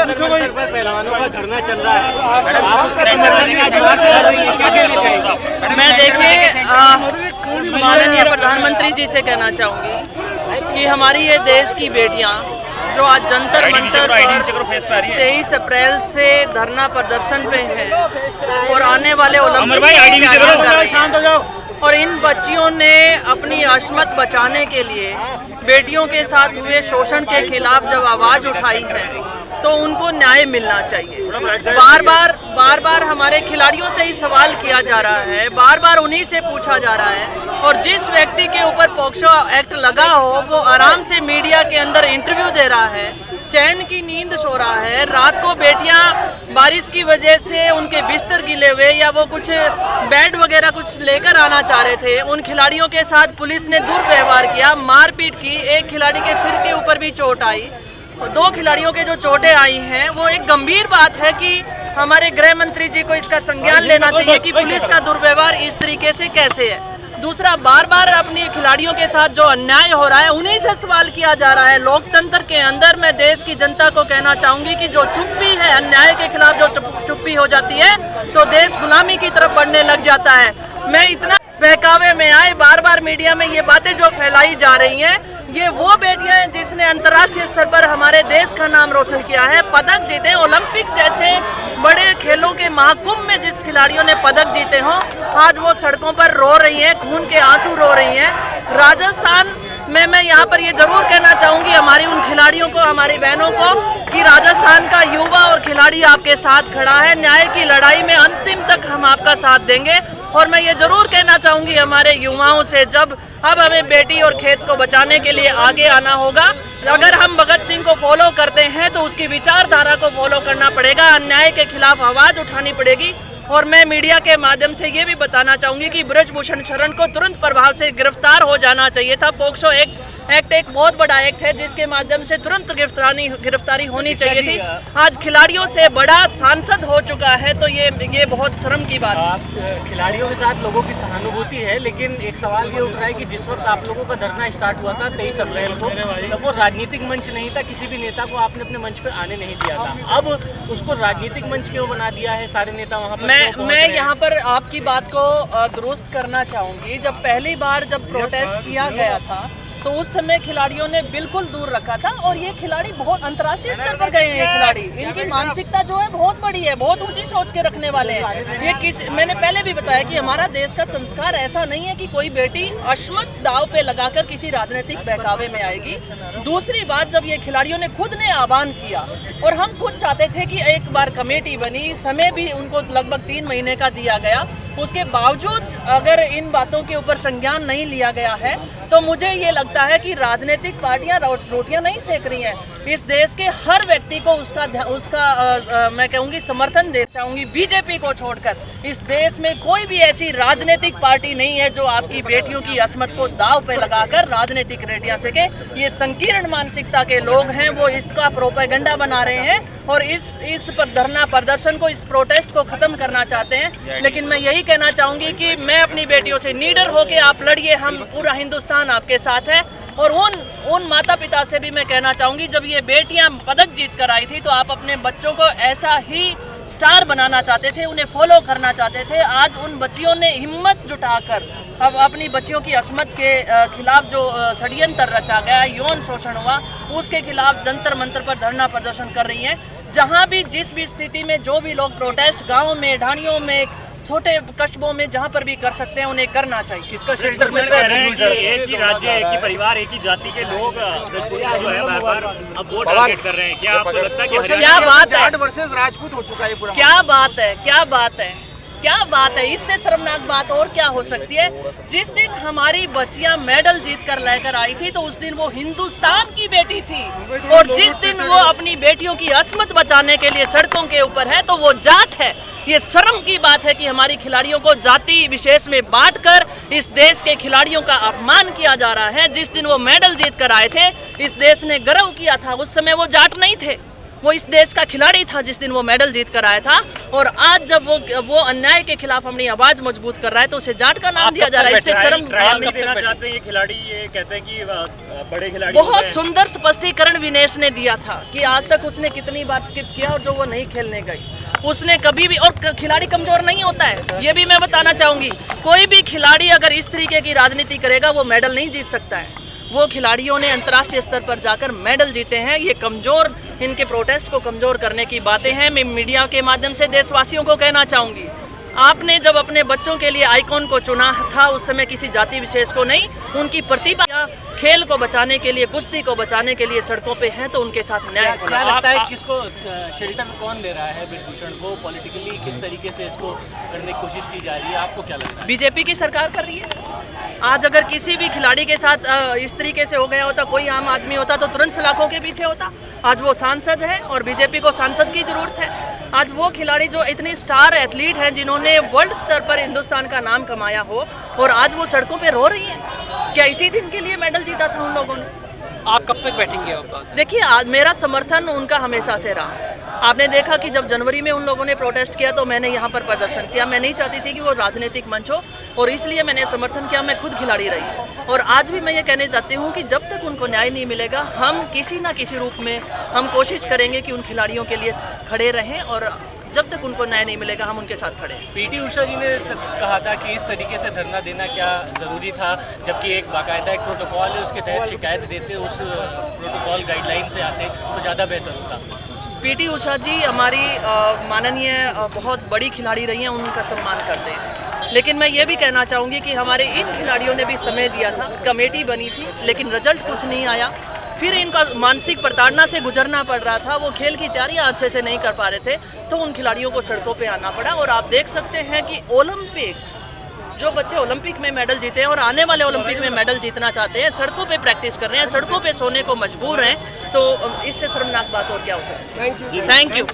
पहलवानों का धरना चल रहा है, आप क्या कहना चाहिए? मैं देखिए माननीय प्रधानमंत्री जी से कहना चाहूँगी कि हमारी ये देश की बेटियाँ जो आज जंतर मंतर पर 23 अप्रैल से धरना प्रदर्शन पे हैं और आने वाले ओलंपिक और इन बच्चियों ने अपनी अस्मत बचाने के लिए बेटियों के साथ हुए शोषण के खिलाफ जब आवाज उठाई है तो उनको न्याय मिलना चाहिए। बार बार हमारे खिलाड़ियों से ही सवाल किया जा रहा है, बार बार उन्हीं से पूछा जा रहा है और जिस व्यक्ति के ऊपर पॉक्सो एक्ट लगा हो वो आराम से मीडिया के अंदर इंटरव्यू दे रहा है, चैन की नींद सो रहा है। रात को बेटियां बारिश की वजह से उनके बिस्तर गिले हुए या वो कुछ बेड वगैरह कुछ लेकर आना चाह रहे थे, उन खिलाड़ियों के साथ पुलिस ने दुर्व्यवहार किया, मारपीट की। एक खिलाड़ी के सिर के ऊपर भी चोट आई, 2 खिलाड़ियों के जो चोटें आई हैं वो एक गंभीर बात है कि हमारे गृह मंत्री जी को इसका संज्ञान लेना चाहिए कि पुलिस का दुर्व्यवहार इस तरीके से कैसे है। दूसरा, बार बार अपनी खिलाड़ियों के साथ जो अन्याय हो रहा है उन्हीं से सवाल किया जा रहा है। लोकतंत्र के अंदर मैं देश की जनता को कहना चाहूंगी कि जो चुप्पी है, अन्याय के खिलाफ जो चुप्पी हो जाती है तो देश गुलामी की तरफ बढ़ने लग जाता है। मैं इतना बहकावे में आए, बार बार मीडिया में ये बातें जो फैलाई जा रही हैं, ये वो बेटियां हैं जिसने अंतर्राष्ट्रीय स्तर पर हमारे देश का नाम रोशन किया है, पदक जीते। ओलंपिक जैसे बड़े खेलों के महाकुंभ में जिस खिलाड़ियों ने पदक जीते हों, आज वो सड़कों पर रो रही हैं, खून के आंसू रो रही हैं। राजस्थान में मैं यहाँ पर ये जरूर कहना चाहूँगी हमारी उन खिलाड़ियों को, हमारी बहनों को कि राजस्थान का युवा और खिलाड़ी आपके साथ खड़ा है। न्याय की लड़ाई में अंतिम तक हम आपका साथ देंगे। और मैं ये जरूर कहना चाहूँगी हमारे युवाओं से, जब अब हमें बेटी और खेत को बचाने के लिए आगे आना होगा। अगर हम भगत सिंह को फॉलो करते हैं तो उसकी विचारधारा को फॉलो करना पड़ेगा, अन्याय के खिलाफ आवाज उठानी पड़ेगी। और मैं मीडिया के माध्यम से ये भी बताना चाहूँगी कि ब्रजभूषण शरण को तुरंत प्रभाव से गिरफ्तार हो जाना चाहिए था। पॉक्सो एक्ट एक बहुत बड़ा एक्ट है जिसके माध्यम से तुरंत गिरफ्तारी होनी चाहिए थी। आज खिलाड़ियों से बड़ा सांसद हो चुका है तो ये बहुत शर्म की बात है। खिलाड़ियों के साथ लोगों की सहानुभूति है, लेकिन एक सवाल ये उठ रहा है कि जिस वक्त आप लोगों का धरना स्टार्ट हुआ था 23 अप्रैल को, तब वो राजनीतिक मंच नहीं था, किसी भी नेता को आपने अपने मंच पर आने नहीं दिया था। अब उसको राजनीतिक मंच क्यों बना दिया है? सारे नेता वहाँ पर मैं यहाँ पर आपकी बात को दुरुस्त करना चाहूँगी। जब पहली बार प्रोटेस्ट किया गया था तो उस समय खिलाड़ियों ने बिल्कुल दूर रखा था और ये खिलाड़ी बहुत अंतर्राष्ट्रीय स्तर पर गए हैं। ये खिलाड़ी, इनकी मानसिकता जो है बहुत बड़ी है, बहुत ऊंची सोच के रखने वाले हैं। मैंने पहले भी बताया कि हमारा देश का संस्कार ऐसा नहीं है कि कोई बेटी अस्मत दाव पे लगाकर किसी राजनीतिक बहकावे में आएगी। दूसरी बात, जब ये खिलाड़ियों ने खुद ने आह्वान किया और हम खुद चाहते थे कि एक बार कमेटी बनी, समय भी उनको लगभग 3 महीने का दिया गया, उसके बावजूद अगर इन बातों के ऊपर संज्ञान नहीं लिया गया है तो मुझे ये लगता है कि राजनीतिक पार्टियां रोटियां नहीं सेक रही हैं। इस देश के हर व्यक्ति को उसका मैं कहूँगी समर्थन देना चाहूँगी। बीजेपी को छोड़कर इस देश में कोई भी ऐसी राजनीतिक पार्टी नहीं है जो आपकी बेटियों की अस्मत को दाव पे लगाकर राजनीतिक रेटियां सेके। ये संकीर्ण मानसिकता के लोग हैं, वो इसका प्रोपेगेंडा बना रहे हैं और इस पर धरना प्रदर्शन को, इस प्रोटेस्ट को खत्म करना चाहते हैं। लेकिन मैं यही कहना चाहूँगी कि मैं अपनी बेटियों से निडर होकर आप लड़िए, हम पूरा हिंदुस्तान आपके साथ है। और उन माता पिता से भी मैं कहना चाहूँगी, जब ये बेटियां पदक जीत कर आई थी तो आप अपने बच्चों को ऐसा ही स्टार बनाना चाहते थे, उन्हें फॉलो करना चाहते थे। आज उन बच्चियों ने हिम्मत जुटाकर अब अपनी बच्चियों की अस्मत के खिलाफ जो षड्यंत्र रचा गया, यौन शोषण हुआ, उसके खिलाफ जंतर मंतर पर धरना प्रदर्शन कर रही हैं। जहाँ भी जिस भी स्थिति में जो भी लोग प्रोटेस्ट गाँव में, ढाणियों में, छोटे कस्बों में जहाँ पर भी कर सकते हैं उन्हें करना चाहिए। किसका शेल्टर मिल रहा है? एक ही राज्य, एक ही परिवार, एक ही जाति के लोग जो है बार-बार अब वोट टारगेट कर रहे हैं। क्या आपको लगता है कि क्या बात है? वर्सेस राजपूत हो चुका है पूरा? क्या बात है, क्या बात है, क्या बात है? इससे शर्मनाक बात और क्या हो सकती है? जिस दिन हमारी बच्चियां मेडल जीत कर लेकर आई थी तो उस दिन वो हिंदुस्तान की बेटी थी, और जिस दिन वो अपनी बेटियों की अस्मत बचाने के लिए सड़कों के ऊपर है तो वो जाट है। ये शर्म की बात है कि हमारी खिलाड़ियों को जाति विशेष में बांटकर इस देश के खिलाड़ियों का अपमान किया जा रहा है। जिस दिन वो मेडल जीत कर आए थे, इस देश ने गर्व किया था, उस समय वो जाट नहीं थे, वो इस देश का खिलाड़ी था जिस दिन वो मेडल जीत कर आया था, और आज जब वो अन्याय के खिलाफ अपनी आवाज मजबूत कर रहा है तो उसे जाट का नाम दिया जा रहा है। इससे शर्म नहीं देना चाहते हैं ये खिलाड़ी, ये कहते हैं कि बड़े खिलाड़ी बहुत सुंदर स्पष्टीकरण विनेश ने दिया था कि आज तक उसने कितनी बार स्किप किया और जो वो नहीं खेलने गई, उसने कभी भी, और खिलाड़ी कमजोर नहीं होता है, ये भी मैं बताना चाहूंगी। कोई भी खिलाड़ी अगर इस तरीके की राजनीति करेगा वो मेडल नहीं जीत सकता है। वो खिलाड़ियों ने अंतर्राष्ट्रीय स्तर पर जाकर मेडल जीते हैं। ये कमजोर, इनके प्रोटेस्ट को कमजोर करने की बातें हैं। मैं मीडिया के माध्यम से देशवासियों को कहना चाहूंगी, आपने जब अपने बच्चों के लिए आइकॉन को चुना था उस समय किसी जाति विशेष को नहीं, उनकी प्रतिभा खेल को बचाने के लिए, कुश्ती को बचाने के लिए सड़कों पे हैं तो उनके साथ न्याय होना क्या लगता है किसको शेल्टर कौन दे रहा है बिरभूषण को? पॉलिटिकली किस तरीके से इसको करने की कोशिश की जा रही है, आपको क्या लगता है? बीजेपी की सरकार कर रही है। आज अगर किसी भी खिलाड़ी के साथ इस तरीके से हो गया होता, कोई आम आदमी होता तो तुरंत सलाखों के पीछे होता। आज वो सांसद है और बीजेपी को सांसद की जरूरत है। आज वो खिलाड़ी जो इतने स्टार एथलीट हैं, जिन्होंने वर्ल्ड स्तर पर हिंदुस्तान का नाम कमाया हो, और आज वो सड़कों पे रो रही हैं। क्या इसी दिन के लिए मेडल जीता था उन लोगों ने? आप कब तक बैठेंगे? देखिए, आज मेरा समर्थन उनका हमेशा से रहा। आपने देखा कि जब जनवरी में उन लोगों ने प्रोटेस्ट किया तो मैंने यहाँ पर प्रदर्शन किया। मैं नहीं चाहती थी कि वो राजनीतिक मंच हो, और इसलिए मैंने समर्थन किया। मैं खुद खिलाड़ी रही, और आज भी मैं ये कहने चाहती हूँ कि जब तक उनको न्याय नहीं मिलेगा, हम किसी ना किसी रूप में हम कोशिश करेंगे कि उन खिलाड़ियों के लिए खड़े रहें, और जब तक उनको न्याय नहीं मिलेगा हम उनके साथ खड़े हैं। पीटी उषा जी ने कहा था कि इस तरीके से धरना देना क्या ज़रूरी था, जबकि एक बाकायदा एक प्रोटोकॉल है, उसके तहत शिकायत देते, उस प्रोटोकॉल गाइडलाइन से आते तो ज़्यादा बेहतर होता। पीटी उषा जी हमारी माननीय बहुत बड़ी खिलाड़ी रही हैं, उनका सम्मान करते हैं। लेकिन मैं ये भी कहना चाहूँगी कि हमारे इन खिलाड़ियों ने भी समय दिया था, कमेटी बनी थी, लेकिन रिजल्ट कुछ नहीं आया। फिर इनका मानसिक प्रताड़ना से गुजरना पड़ रहा था, वो खेल की तैयारियां अच्छे से नहीं कर पा रहे थे, तो उन खिलाड़ियों को सड़कों पे आना पड़ा। और आप देख सकते हैं कि ओलंपिक, जो बच्चे ओलंपिक में मेडल जीते हैं और आने वाले ओलंपिक में मेडल जीतना चाहते हैं, सड़कों पे प्रैक्टिस कर रहे हैं, सड़कों पे सोने को मजबूर हैं, तो इससे शर्मनाक बात और क्या हो सकती है। Thank you.